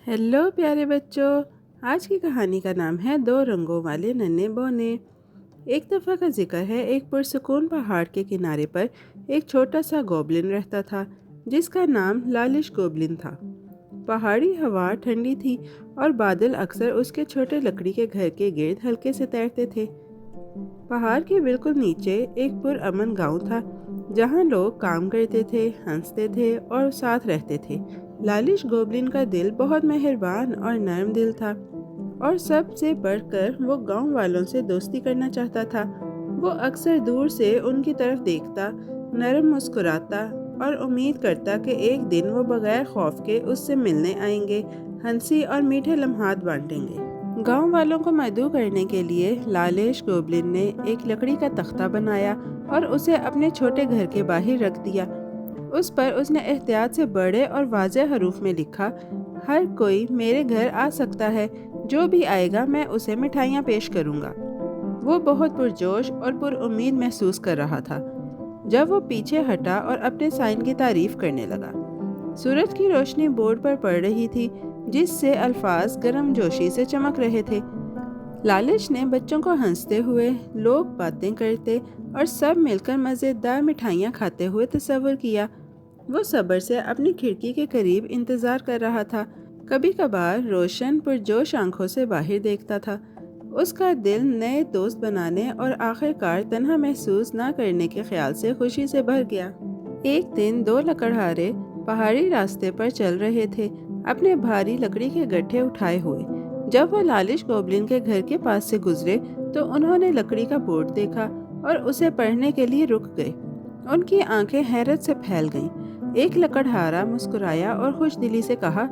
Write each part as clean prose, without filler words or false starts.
Hello प्यारे बच्चों। आज की कहानी का नाम है दो रंगों वाले नन्हे बौने। एक दफ़ा का जिक्र है, एक पुरसुकून पहाड़ के किनारे पर एक छोटा सा गोबलिन रहता था जिसका नाम लालिश गोबलिन था। पहाड़ी हवा ठंडी थी और बादल अक्सर उसके छोटे लकड़ी के घर के गिर्द हल्के से तैरते थे। पहाड़ के बिल्कुल नीचे एक पुरअमन गांव था जहां लोग काम करते थे, हंसते थे और साथ रहते थे। लालिश गोबलिन का दिल बहुत मेहरबान और नरम दिल था और सबसे बढ़कर वो गांव वालों से दोस्ती करना चाहता था। वो अक्सर दूर से उनकी तरफ देखता, नरम मुस्कुराता और उम्मीद करता कि एक दिन वो बगैर खौफ के उससे मिलने आएंगे, हंसी और मीठे लम्हात बांटेंगे। गांव वालों को मदऊ करने के लिए लालिश गोबलिन ने एक लकड़ी का तख्ता बनाया और उसे अपने छोटे घर के बाहर रख दिया। उस पर उसने एहतियात से बड़े और वाज़ेह हरूफ में लिखा, हर कोई मेरे घर आ सकता है, जो भी आएगा मैं उसे मिठाइयाँ पेश करूँगा। वो बहुत पुरजोश और पुरउम्मीद महसूस कर रहा था जब वो पीछे हटा और अपने साइन की तारीफ करने लगा। सूरज की रोशनी बोर्ड पर पड़ रही थी जिससे अल्फाज गर्म जोशी से चमक रहे थे। लालिश ने बच्चों को हंसते हुए, लोग बातें करते और सब मिलकर मज़ेदार मिठाइयाँ खाते हुए तस्वर किया। वो सब्र से अपनी खिड़की के करीब इंतज़ार कर रहा था। कभी कभार रोशन पुरजोश आंखों से बाहर देखता था। उसका दिल नए दोस्त बनाने और आखिरकार तन्हा महसूस ना करने के ख्याल से खुशी से भर गया। एक दिन दो लकड़हारे पहाड़ी रास्ते पर चल रहे थे, अपने भारी लकड़ी के गट्ठे उठाए हुए। जब वो लालिश गोबलिन के घर के पास से गुजरे तो उन्होंने लकड़ी का बोर्ड देखा और उसे पढ़ने के लिए रुक गए। उनकी आंखें हैरत से फैल गईं। एक लकड़हारा मुस्कुराया और खुशदिली से कहा,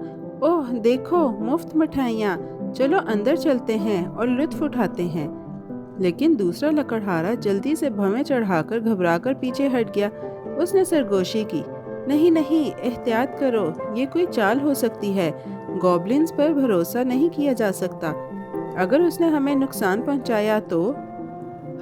ओह देखो, मुफ्त मिठाइयाँ, चलो अंदर चलते हैं और लुत्फ उठाते हैं। लेकिन दूसरा लकड़हारा जल्दी से भवें चढ़ाकर घबराकर पीछे हट गया। उसने सरगोशी की, नहीं नहीं, एहतियात करो, ये कोई चाल हो सकती है। गॉबलिन्स पर भरोसा नहीं किया जा सकता। अगर उसने हमें नुकसान पहुंचाया तो।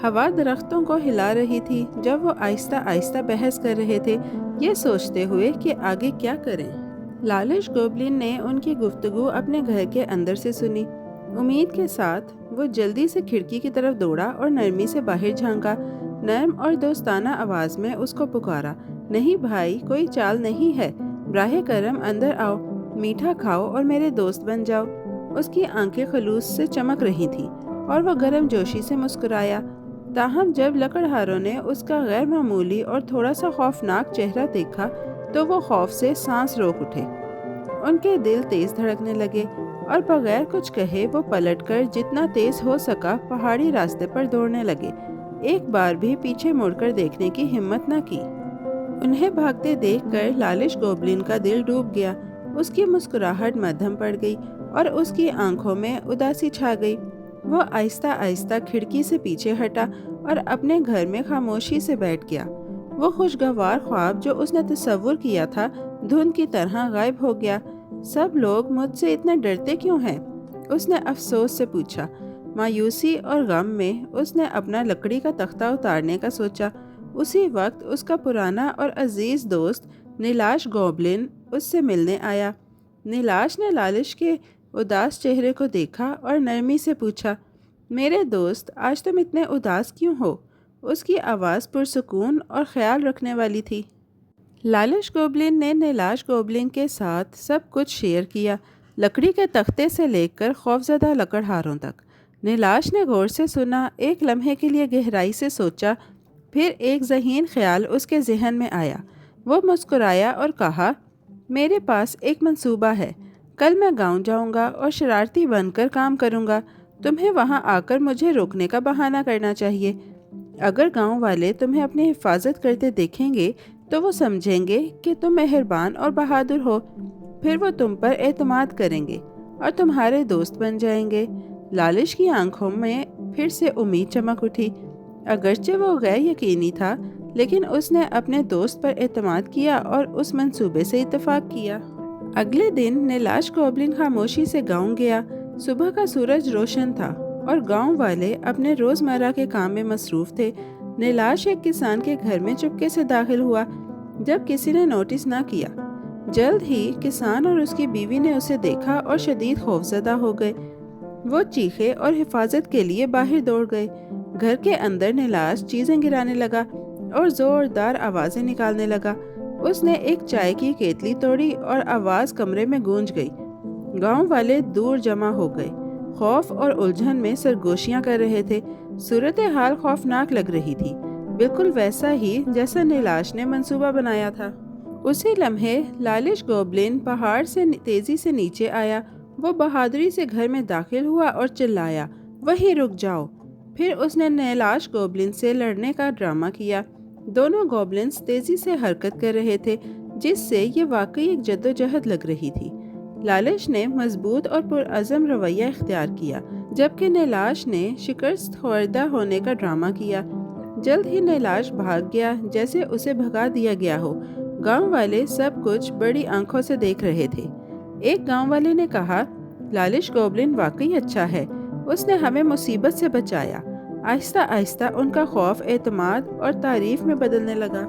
हवा दरख्तों को हिला रही थी जब वो आहिस्ता आहिस्ता बहस कर रहे थे, ये सोचते हुए कि आगे क्या करें। लालिश गोबलिन ने उनकी गुफ्तगू अपने घर के अंदर से सुनी। उम्मीद के साथ वो जल्दी से खिड़की की तरफ दौड़ा और नरमी से बाहर झांका। नरम और दोस्ताना आवाज में उसको पुकारा, नहीं भाई, कोई चाल नहीं है, ब्राहे करम अंदर आओ, मीठा खाओ और मेरे दोस्त बन जाओ। उसकी आंखें खलूस से चमक रही थीं और वह गर्म जोशी से मुस्कुराया। ताहम जब लकड़हारों ने उसका गैर मामूली और थोड़ा सा खौफनाक चेहरा देखा तो वो खौफ से सांस रोक उठे। उनके दिल तेज धड़कने लगे और बगैर कुछ कहे वो पलटकर जितना तेज हो सका पहाड़ी रास्ते पर दौड़ने लगे। एक बार भी पीछे मुड़कर देखने की हिम्मत न की। उन्हें भागते देखकर लालिश गोबलिन का दिल डूब गया। उसकी मुस्कुराहट मध्यम पड़ गई और उसकी आंखों में उदासी छा गई। वो आहिस्ता आहिस्ता खिड़की से पीछे हटा और अपने घर में खामोशी से बैठ गया। वो खुशगवार ख्वाब जो उसने तस्वुर किया था धुंध की तरह गायब हो गया। सब लोग मुझसे इतने डरते क्यों हैं? उसने अफसोस से पूछा। मायूसी और गम में उसने अपना लकड़ी का तख्ता उतारने का सोचा। उसी वक्त उसका पुराना और अजीज दोस्त नीलाश गोबलिन उससे मिलने आया। नीलाश ने लालिश के उदास चेहरे को देखा और नरमी से पूछा, मेरे दोस्त, आज तुम इतने उदास क्यों हो? उसकी आवाज़ पुरसुकून और ख्याल रखने वाली थी। लालिश गोबलिन ने नीलाश गोबलिन के साथ सब कुछ शेयर किया, लकड़ी के तख्ते से लेकर खौफजदा लकड़हारों तक। नीलाश ने गौर से सुना, एक लम्हे के लिए गहराई से सोचा, फिर एक ज़हीन ख्याल उसके जहन में आया। वो मुस्कुराया और कहा, मेरे पास एक मंसूबा है। कल मैं गांव जाऊंगा और शरारती बनकर काम करूंगा। तुम्हें वहां आकर मुझे रोकने का बहाना करना चाहिए। अगर गांव वाले तुम्हें अपनी हिफाजत करते देखेंगे तो वो समझेंगे कि तुम मेहरबान और बहादुर हो। फिर वो तुम पर एतमाद करेंगे और तुम्हारे दोस्त बन जाएंगे। लालिश की आंखों में फिर से उम्मीद चमक उठी। अगरचे वो गैर यकीनी था, लेकिन उसने अपने दोस्त पर एतमाद किया और उस मंसूबे से इत्तेफाक किया। अगले दिन नीलाश गोबलिन खामोशी से गांव गया। सुबह का सूरज रोशन था और गांव वाले अपने रोज़मर्रा के काम में मसरूफ़ थे। नीलाश एक किसान के घर में चुपके से दाखिल हुआ जब किसी ने नोटिस ना किया। جلد ہی کسان اور اس کی بیوی نے اسے دیکھا اور شدید خوفزدہ ہو گئے۔ وہ چیخے اور حفاظت کے لیے باہر دوڑ گئے۔ گھر کے اندر نیلاش چیزیں گرانے لگا اور زوردار آوازیں نکالنے لگا۔ اس نے ایک چائے کی کیتلی توڑی اور آواز کمرے میں گونج گئی۔ گاؤں والے دور جمع ہو گئے، خوف اور الجھن میں سرگوشیاں کر رہے تھے۔ صورتحال خوفناک لگ رہی تھی، بالکل ویسا ہی جیسا نیلاش نے منصوبہ بنایا تھا۔ اسی لمحے لالش گوبلن پہاڑ سے تیزی سے نیچے آیا۔ وہ بہادری سے گھر میں داخل ہوا اور چلایا، وہیں رک جاؤ۔ پھر اس نے نیلاش گوبلن سے لڑنے کا ڈرامہ کیا۔ دونوں گوبلنز تیزی سے حرکت کر رہے تھے، جس سے یہ واقعی ایک جدوجہد لگ رہی تھی۔ لالش نے مضبوط اور پرعزم رویہ اختیار کیا، جبکہ نیلاش نے شکست خوردہ ہونے کا ڈرامہ کیا۔ جلد ہی نیلاش بھاگ گیا جیسے اسے بھگا دیا گیا ہو۔ گاؤں والے سب کچھ بڑی آنکھوں سے دیکھ رہے تھے۔ ایک گاؤں والے نے کہا، لالش گوبلن واقعی اچھا ہے، اس نے ہمیں مصیبت سے بچایا۔ آہستہ آہستہ ان کا خوف اعتماد اور تعریف میں بدلنے لگا۔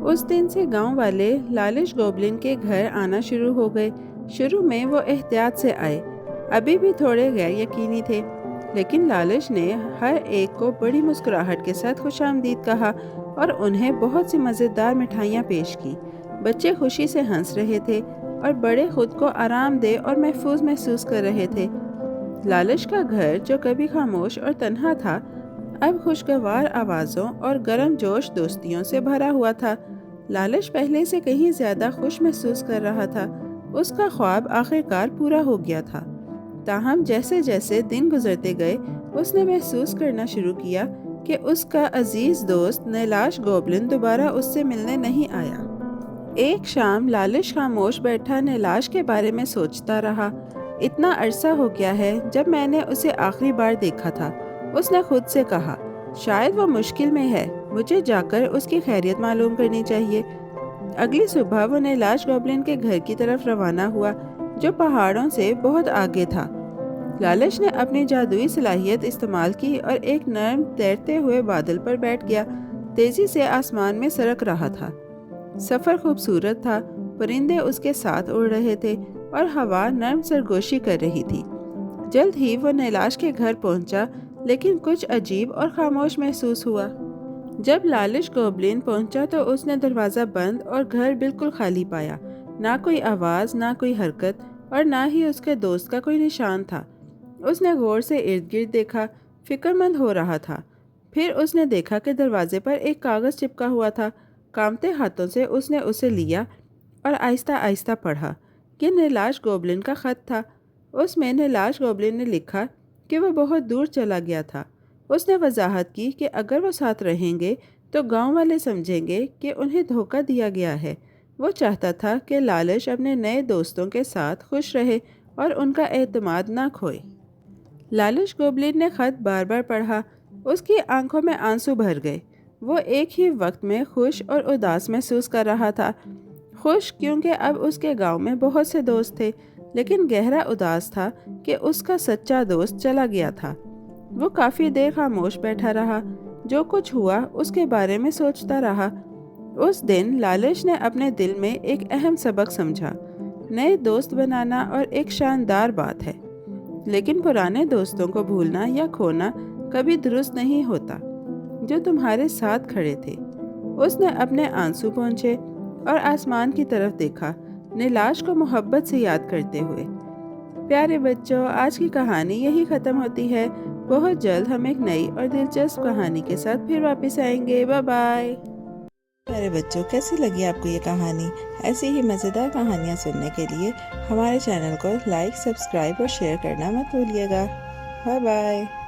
اس دن سے گاؤں والے لالش گوبلن کے گھر آنا شروع ہو گئے۔ شروع میں وہ احتیاط سے آئے، ابھی بھی تھوڑے غیر یقینی تھے، لیکن لالش نے ہر ایک کو بڑی مسکراہٹ کے ساتھ خوش آمدید کہا اور انہیں بہت سی مزیدار مٹھائیاں پیش کی۔ بچے خوشی سے ہنس رہے تھے اور بڑے خود کو آرام دہ اور محفوظ محسوس کر رہے تھے۔ لالش کا گھر جو کبھی خاموش اور تنہا تھا، اب خوشگوار آوازوں اور گرم جوش دوستیوں سے بھرا ہوا تھا۔ لالش پہلے سے کہیں زیادہ خوش محسوس کر رہا تھا۔ اس کا خواب آخرکار پورا ہو گیا تھا۔ تاہم جیسے جیسے دن گزرتے گئے، اس نے محسوس کرنا شروع کیا کہ اس کا عزیز دوست نیلاش گوبلن دوبارہ اس سے ملنے نہیں آیا۔ ایک شام لالش خاموش بیٹھا نیلاش کے بارے میں سوچتا رہا۔ اتنا عرصہ ہو گیا ہے جب میں نے اسے آخری بار دیکھا تھا، اس نے خود سے کہا۔ شاید وہ مشکل میں ہے، مجھے جا کر اس کی خیریت معلوم کرنی چاہیے۔ اگلی صبح وہ نیلاش گوبلن کے گھر کی طرف روانہ ہوا، جو پہاڑوں سے بہت آگے تھا۔ لالش نے اپنی جادوئی صلاحیت استعمال کی اور ایک نرم تیرتے ہوئے بادل پر بیٹھ گیا۔ تیزی سے آسمان میں سرک رہا تھا۔ سفر خوبصورت تھا، پرندے اس کے ساتھ اڑ رہے تھے اور ہوا نرم سرگوشی کر رہی تھی۔ جلد ہی وہ نیلاش کے گھر پہنچا، لیکن کچھ عجیب اور خاموش محسوس ہوا۔ جب لالش گوبلن پہنچا تو اس نے دروازہ بند اور گھر بالکل خالی پایا۔ نہ کوئی آواز، نہ کوئی حرکت اور نہ ہی اس کے دوست کا کوئی نشان تھا۔ اس نے غور سے ارد گرد دیکھا، فکر مند ہو رہا تھا۔ پھر اس نے دیکھا کہ دروازے پر ایک کاغذ چپکا ہوا تھا۔ کانپتے ہاتھوں سے اس نے اسے لیا اور آہستہ آہستہ پڑھا۔ یہ نیلاش گوبلن کا خط تھا۔ اس میں نیلاش گوبلن نے لکھا کہ وہ بہت دور چلا گیا تھا۔ اس نے وضاحت کی کہ اگر وہ ساتھ رہیں گے تو گاؤں والے سمجھیں گے کہ انہیں دھوکہ دیا گیا ہے۔ وہ چاہتا تھا کہ لالش اپنے نئے دوستوں کے ساتھ خوش رہے اور ان کا اعتماد نہ کھوئے۔ لالش گوبلن نے خط بار بار پڑھا۔ اس کی آنکھوں میں آنسو بھر گئے۔ وہ ایک ہی وقت میں خوش اور اداس محسوس کر رہا تھا۔ خوش کیونکہ اب اس کے گاؤں میں بہت سے دوست تھے، لیکن گہرا اداس تھا کہ اس کا سچا دوست چلا گیا تھا۔ وہ کافی دیر خاموش بیٹھا رہا، جو کچھ ہوا اس کے بارے میں سوچتا رہا۔ اس دن لالش نے اپنے دل میں ایک اہم سبق سمجھا۔ نئے دوست بنانا اور ایک شاندار بات ہے، لیکن پرانے دوستوں کو بھولنا یا کھونا کبھی درست نہیں ہوتا، جو تمہارے ساتھ کھڑے تھے۔ اس نے اپنے آنسو پونچھے اور آسمان کی طرف دیکھا، نیلاش کو محبت سے یاد کرتے ہوئے۔ پیارے بچوں، آج کی کہانی یہی ختم ہوتی ہے۔ بہت جلد ہم ایک نئی اور دلچسپ کہانی کے ساتھ پھر واپس آئیں گے۔ Bye bye. پیارے بچوں، کیسی لگی آپ کو یہ کہانی؟ ایسی ہی مزیدار کہانیاں سننے کے لیے ہمارے چینل کو لائک، سبسکرائب اور شیئر کرنا مت بھولیے گا۔ Bye bye.